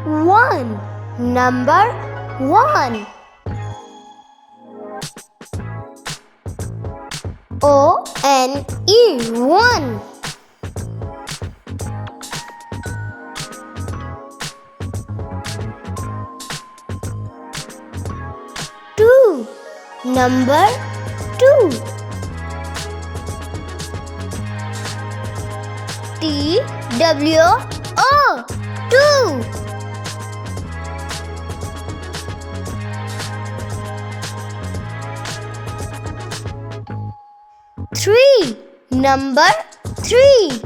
one. Number one. O-N-E, one. Two. Number two. T-W-O, two. Three. Number three.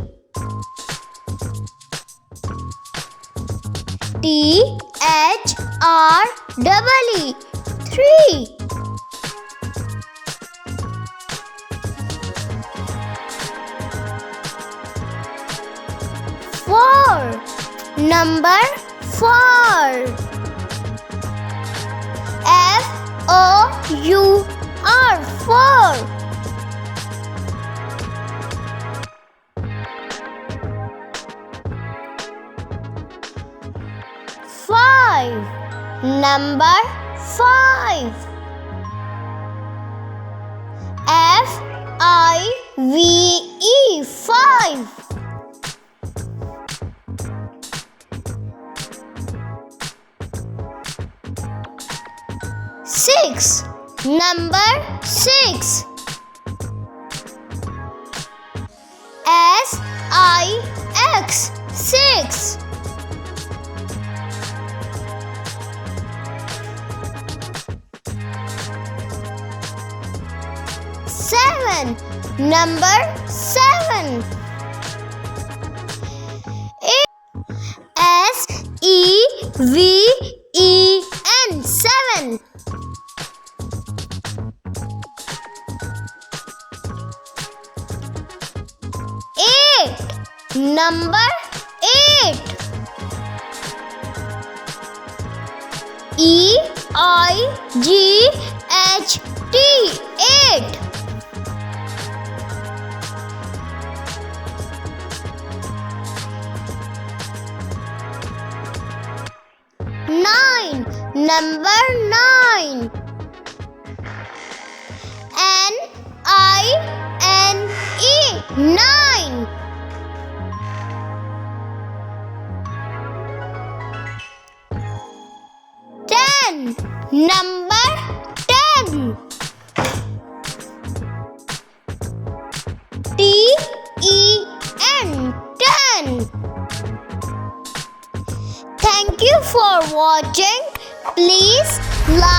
T-H-R-E-E, three. Four. Number four. F-O-U-R, four. Five. Number five. F-I-V-E, five. Six. Number six. S-I-X, six. Seven. Number seven. S-E-V-E-N, seven. Eight. Number eight. E-I-G-H-T, eight. Nine. Number nine. N-I-N-E, nine. Ten. Number ten. T-E-N, ten. Thank you for watching. Please like